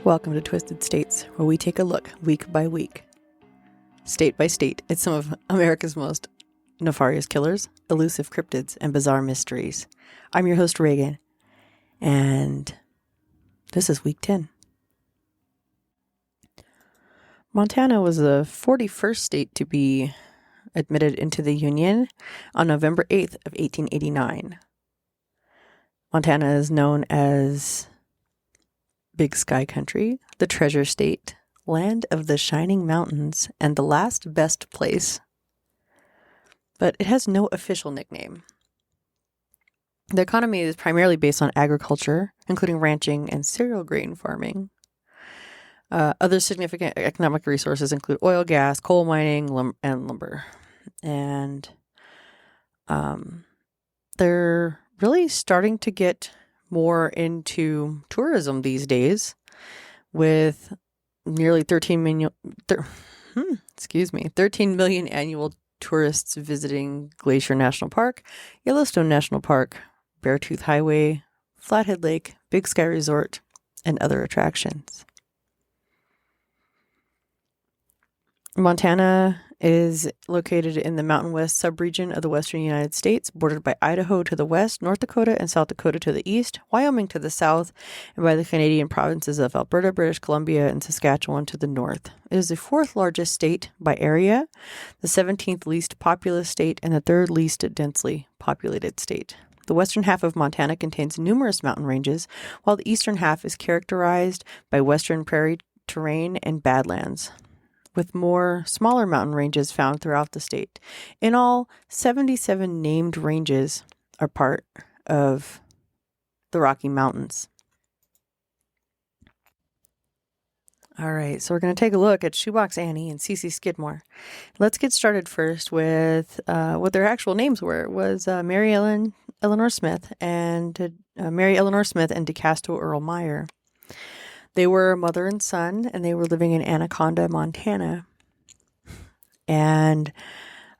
Welcome to Twisted States, where we take a look week by week, state by state, at some of America's most nefarious killers, elusive cryptids, and bizarre mysteries. I'm your host, Reagan, and this is week 10. Montana was the 41st state to be admitted into the Union on November 8th of 1889. Montana is known as Big Sky Country, the Treasure State, Land of the Shining Mountains, and the Last Best Place. But it has no official nickname. The economy is primarily based on agriculture, including ranching and cereal grain farming. Other significant economic resources include oil, gas, coal mining, and lumber. And they're really starting to get more into tourism these days, with nearly 13 million annual tourists visiting Glacier National Park, Yellowstone National Park, Beartooth Highway, Flathead Lake, Big Sky Resort, and other attractions. Montana is located in the Mountain West subregion of the western United States, bordered by Idaho to the west, North Dakota and South Dakota to the east, Wyoming to the south, and by the Canadian provinces of Alberta, British Columbia, and Saskatchewan to the north. It is the fourth largest state by area, the 17th least populous state, and the third least densely populated state. The western half of Montana contains numerous mountain ranges, while the eastern half is characterized by western prairie terrain and badlands, with more smaller mountain ranges found throughout the state. In all, 77 named ranges are part of the Rocky Mountains. All right, so we're going to take a look at Shoebox Annie and Cece Skidmore. Let's get started first with what their actual names were. It was Mary Eleanor Smith and DeCastro Earl Meyer. They were mother and son, and they were living in Anaconda, Montana. And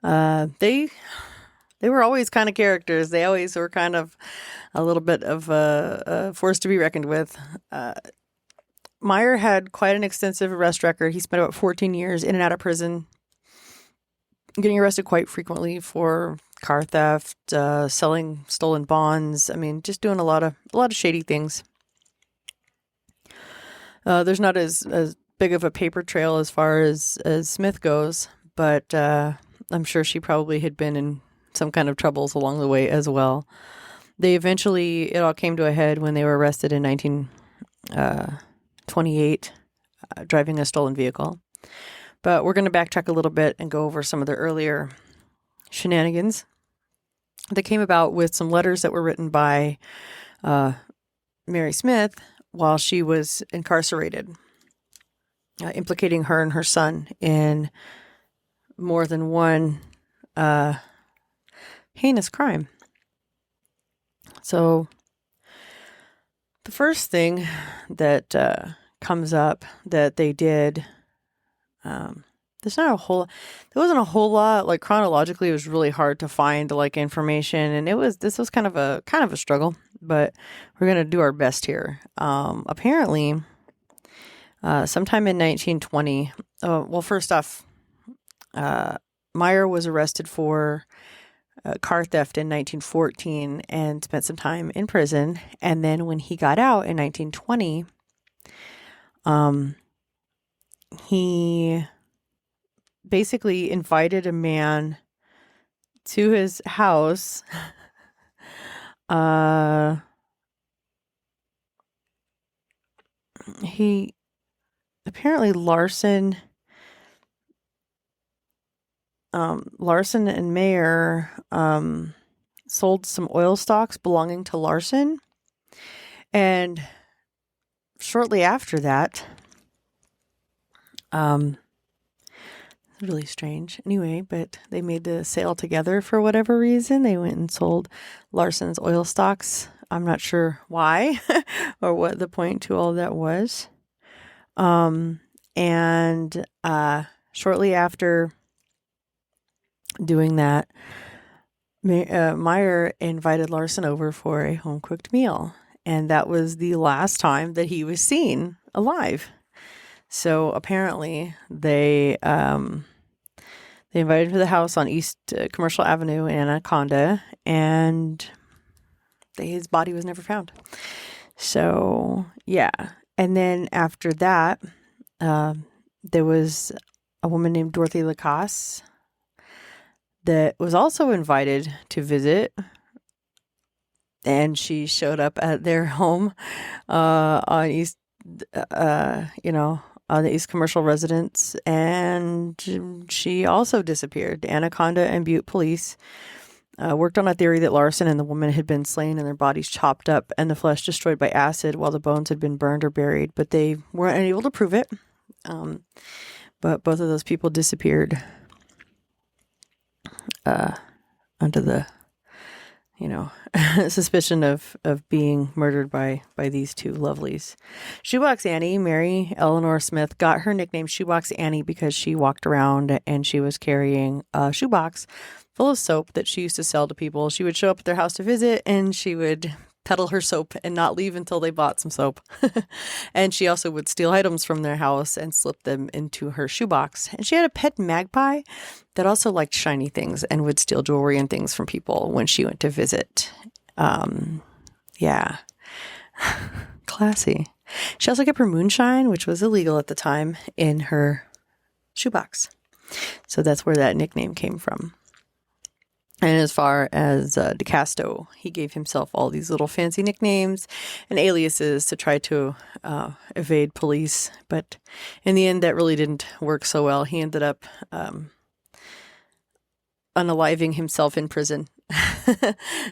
they were always kind of characters. They always were kind of a little bit of a force to be reckoned with. Meyer had quite an extensive arrest record. He spent about 14 years in and out of prison, getting arrested quite frequently for car theft, selling stolen bonds. I mean, just doing a lot of shady things. There's not as big of a paper trail as far as Smith goes, but I'm sure she probably had been in some kind of troubles along the way as well. It all came to a head when they were arrested in 1928, driving a stolen vehicle. But we're going to backtrack a little bit and go over some of the earlier shenanigans that came about with some letters that were written by Mary Smith while she was incarcerated, implicating her and her son in more than one heinous crime. So the first thing that comes up that they did, there wasn't a whole lot, like chronologically. It was really hard to find like information, and this was kind of a struggle, but we're going to do our best here. Apparently, sometime in 1920, first off, Meyer was arrested for car theft in 1914 and spent some time in prison. And then when he got out in 1920, he basically invited a man to his house. He apparently Larson and Mayer sold some oil stocks belonging to Larson, and shortly after that, really strange. Anyway, but they made the sale together for whatever reason. They went and sold Larson's oil stocks. I'm not sure why or what the point to all that was. And shortly after doing that, Meyer invited Larson over for a home-cooked meal. And that was the last time that he was seen alive. So apparently they invited him to the house on East Commercial Avenue in Anaconda, and his body was never found. So, yeah. And then after that, there was a woman named Dorothy Lacasse that was also invited to visit. And she showed up at their home on East, on the East Commercial Residence, and she also disappeared. Anaconda and Butte police worked on a theory that Larson and the woman had been slain and their bodies chopped up and the flesh destroyed by acid while the bones had been burned or buried, but they weren't able to prove it. But both of those people disappeared under the suspicion of being murdered by these two lovelies. Shoebox Annie, Mary Eleanor Smith, got her nickname Shoebox Annie because she walked around and she was carrying a shoebox full of soap that she used to sell to people. She would show up at their house to visit and she would peddle her soap and not leave until they bought some soap. And she also would steal items from their house and slip them into her shoebox. And she had a pet magpie that also liked shiny things and would steal jewelry and things from people when she went to visit. Yeah. Classy. She also kept her moonshine, which was illegal at the time, in her shoebox. So that's where that nickname came from. And as far as DeCasto, he gave himself all these little fancy nicknames and aliases to try to evade police. But in the end, that really didn't work so well. He ended up unaliving himself in prison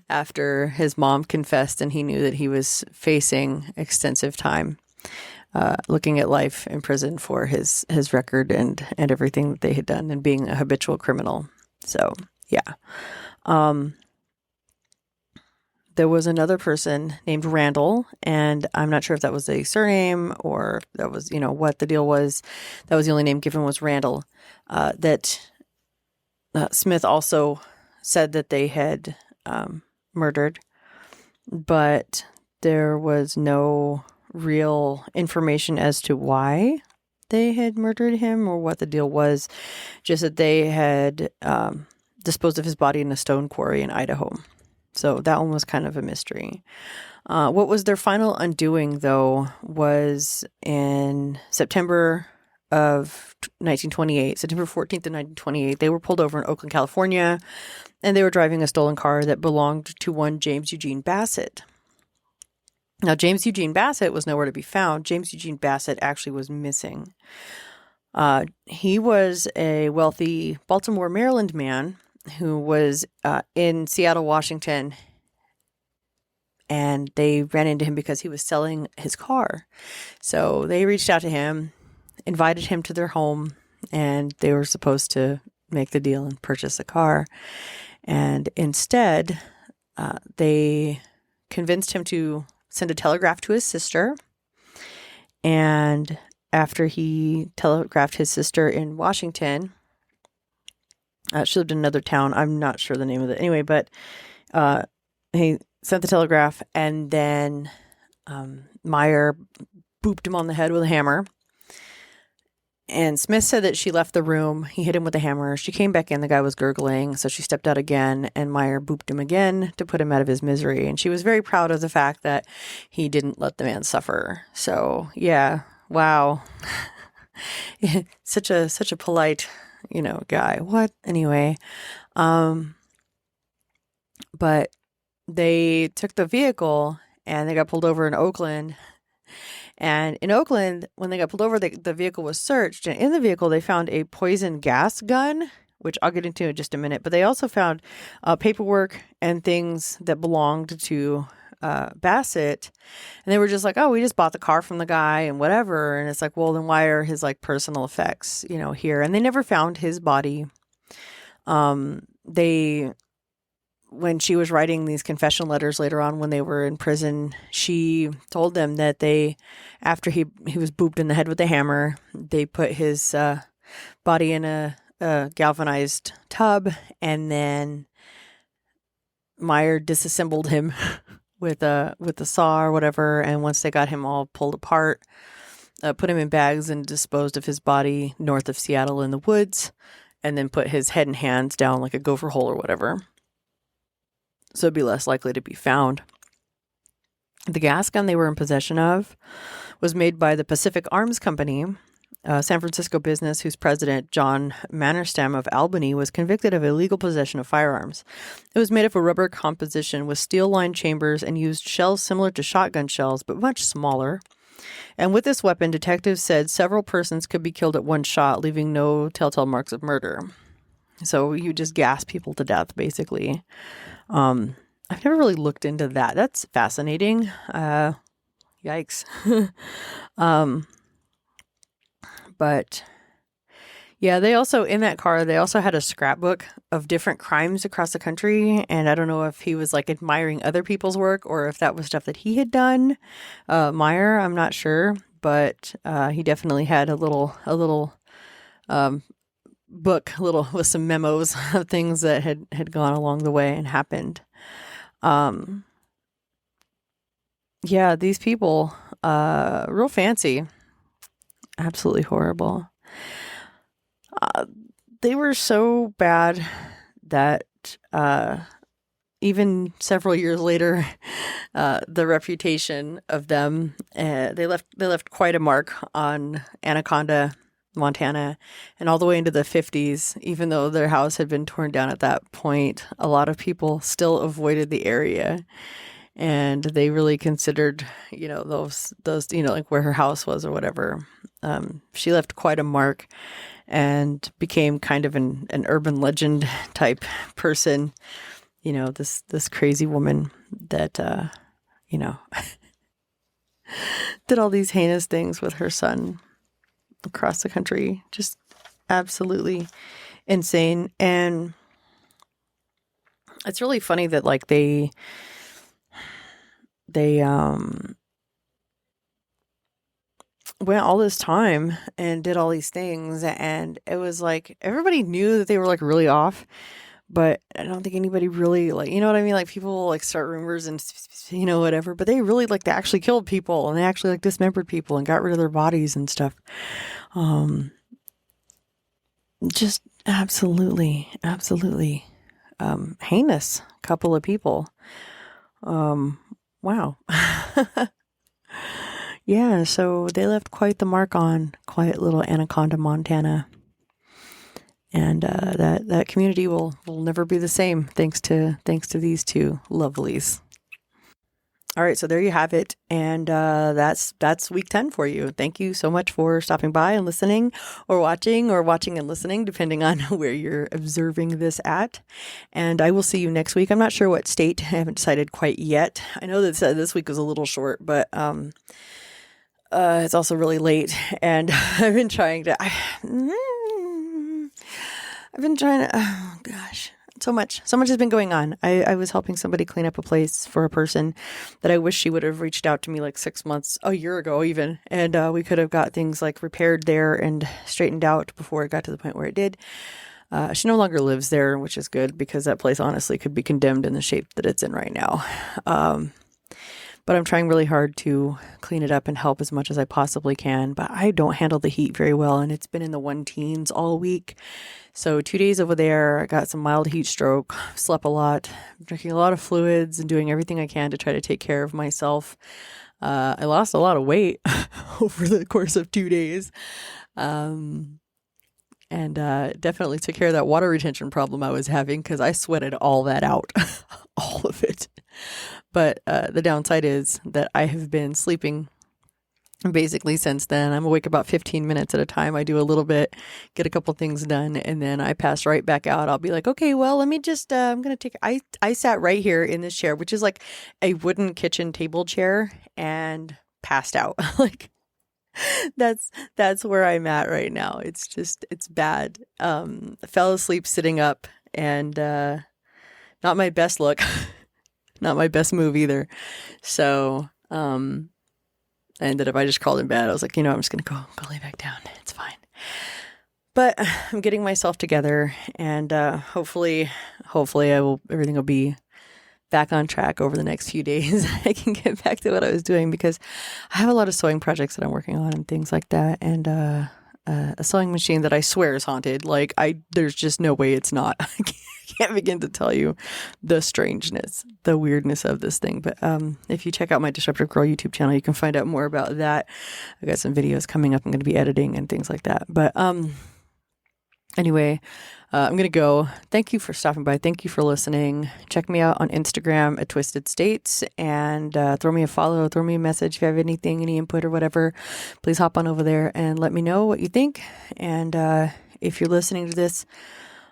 after his mom confessed and he knew that he was facing extensive time looking at life in prison for his record and everything that they had done and being a habitual criminal. So, yeah. There was another person named Randall, and I'm not sure if that was a surname or that was, what the deal was. That was the only name given was Randall. That Smith also said that they had murdered, but there was no real information as to why they had murdered him or what the deal was, just that they had disposed of his body in a stone quarry in Idaho. So that one was kind of a mystery. What was their final undoing, though, was in September of 1928, September 14th of 1928. They were pulled over in Oakland, California, and they were driving a stolen car that belonged to one James Eugene Bassett. Now, James Eugene Bassett was nowhere to be found. James Eugene Bassett actually was missing. He was a wealthy Baltimore, Maryland man who was in Seattle, Washington, and they ran into him because he was selling his car. So they reached out to him, invited him to their home, and they were supposed to make the deal and purchase a car. And instead, they convinced him to send a telegraph to his sister. And after he telegraphed his sister in Washington, she lived in another town. I'm not sure the name of it. Anyway, but he sent the telegraph, and then Meyer booped him on the head with a hammer. And Smith said that she left the room. He hit him with a hammer. She came back in. The guy was gurgling, so she stepped out again, and Meyer booped him again to put him out of his misery. And she was very proud of the fact that he didn't let the man suffer. So, yeah, wow. such a polite, guy. What? Anyway, but they took the vehicle, and they got pulled over in Oakland. And in Oakland, when they got pulled over, the vehicle was searched. And in the vehicle, they found a poison gas gun, which I'll get into in just a minute. But they also found paperwork and things that belonged to Bassett. And they were just like, oh, we just bought the car from the guy and whatever. And it's like, well, then why are his personal effects, here? And they never found his body. When she was writing these confession letters later on when they were in prison, she told them that after he was booped in the head with a hammer, they put his body in a galvanized tub, and then Meyer disassembled him with a saw or whatever. And once they got him all pulled apart, put him in bags and disposed of his body north of Seattle in the woods, and then put his head and hands down like a gopher hole or whatever, so it'd be less likely to be found. The gas gun they were in possession of was made by the Pacific Arms Company, a San Francisco business whose president, John Mannerstam of Albany, was convicted of illegal possession of firearms. It was made of a rubber composition with steel-lined chambers and used shells similar to shotgun shells, but much smaller. And with this weapon, detectives said several persons could be killed at one shot, leaving no telltale marks of murder. So you just gas people to death, basically. I've never really looked into that. That's fascinating. Yikes. But yeah, they also, in that car, they also had a scrapbook of different crimes across the country. And I don't know if he was like admiring other people's work or if that was stuff that he had done. Meyer, I'm not sure, but he definitely had a little book, with some memos of things that had gone along the way and happened. Yeah, these people, real fancy, absolutely horrible. They were so bad that even several years later, the reputation of them, they left quite a mark on Anaconda, Montana, and all the way into the 50s. Even though their house had been torn down at that point, a lot of people still avoided the area. And they really considered, those, like where her house was or whatever. She left quite a mark and became kind of an urban legend type person. This crazy woman that, did all these heinous things with her son across the country. Just absolutely insane. And it's really funny that like they went all this time and did all these things, and it was like everybody knew that they were like really off, but I don't think anybody really like, you know what I mean? Like people like start rumors and whatever, but they really they actually killed people and they actually like dismembered people and got rid of their bodies and stuff. Just absolutely heinous couple of people. Wow. Yeah, so they left quite the mark on quiet little Anaconda, Montana. And that community will never be the same thanks to these two lovelies. All right, so there you have it. And that's week 10 for you. Thank you so much for stopping by and listening or watching and listening, depending on where you're observing this at. And I will see you next week. I'm not sure what state. I haven't decided quite yet. I know that this week was a little short, but it's also really late. And I've been trying to... oh gosh, so much has been going on. I was helping somebody clean up a place for a person that I wish she would have reached out to me like 6 months, a year ago even. And we could have got things like repaired there and straightened out before it got to the point where it did. She no longer lives there, which is good because that place honestly could be condemned in the shape that it's in right now. But I'm trying really hard to clean it up and help as much as I possibly can. But I don't handle the heat very well, and it's been in the 110s all week. So 2 days over there, I got some mild heat stroke, slept a lot, drinking a lot of fluids, and doing everything I can to try to take care of myself. I lost a lot of weight over the course of 2 days. And definitely took care of that water retention problem I was having because I sweated all that out, all of it. But the downside is that I have been sleeping basically since then. I'm awake about 15 minutes at a time. I do a little bit, get a couple things done, and then I pass right back out. I'll be like, okay, well, let me just, I'm going to take, I sat right here in this chair, which is like a wooden kitchen table chair, and passed out. Like, that's where I'm at right now. It's bad. Fell asleep sitting up, and not my best look. Not my best move either. So, I ended up, I just crawled in bed. I was like, I'm just going to go lay back down. It's fine. But I'm getting myself together, and hopefully everything will be back on track over the next few days. I can get back to what I was doing because I have a lot of sewing projects that I'm working on and things like that. And a sewing machine that I swear is haunted. Like there's just no way it's not. I can't begin to tell you the strangeness, the weirdness of this thing. But if you check out my Disruptive Girl YouTube channel, you can find out more about that. I got some videos coming up I'm going to be editing and things like that. But anyway, I'm going to go. Thank you for stopping by. Thank you for listening. Check me out on Instagram at Twisted States and throw me a follow, throw me a message if you have anything, any input or whatever. Please hop on over there and let me know what you think. And if you're listening to this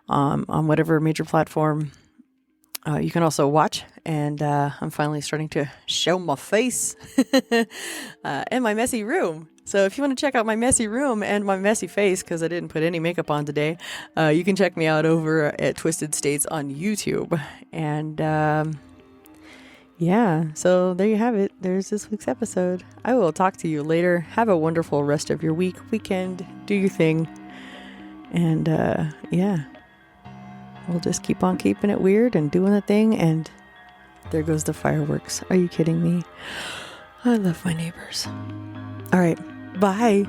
on whatever major platform, you can also watch. And I'm finally starting to show my face in my messy room. So if you want to check out my messy room and my messy face, because I didn't put any makeup on today, you can check me out over at Twisted States on YouTube. And yeah, so there you have it. There's this week's episode. I will talk to you later. Have a wonderful rest of your week, weekend. Do your thing. And yeah, we'll just keep on keeping it weird and doing the thing. And there goes the fireworks. Are you kidding me? I love my neighbors. All right. Bye.